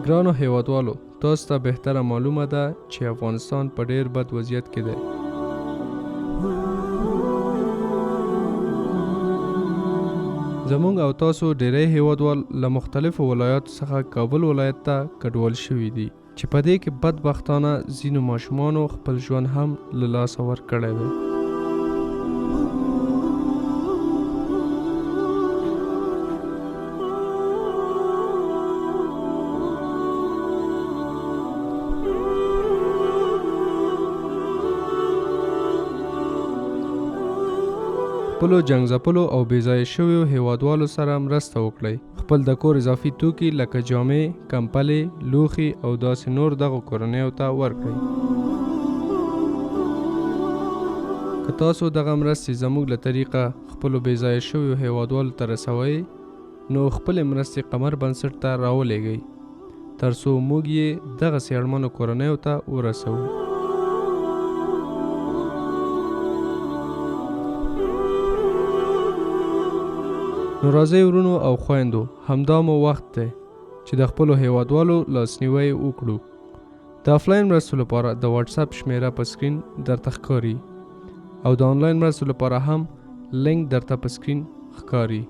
ګرانو هیوادوالو، تاسو ته بهتره معلومه ده چې افغانستان په ډیر بد وضعیت کې دی. زمونږ او تاسو ډیری هیوادوال له مختلفو ولایاتو څخه کابل ولایت ته کډوال شوي دي چې په دې کې بدبختانه ځینو ماشومانو خپل ژوند هم له لاسه ورکړی دی. خپلو جنګ ځپلو او بېځایه شویو هیوادوالو سره مرسته وکړئ. خپل د کور اضافي توکي لکه جامې، کمپلې، لوښي او داسې نور دغو کورنیو ته ورکړئ. که تاسو دغه مرستې زموږ له طریقه خپلو بېځایه شویو هیوادوالو ته رسوئ، نو خپلې مرستې قمر بنسټ ته راولیږئ ترڅو موږ یې دغسې اړمنو کورنیو ته ورسوو. نو راځئ ورونو او خویندو، همدا مو وخت دی چې د خپلو هیوادوالو لاسنیوی وکړو. د آفلاین مرستو لپاره د واټس اپ شمیره په سکرین درته ښکاري او د آنلاین مرستو لپاره هم لینک درته په سکرین ښکاري.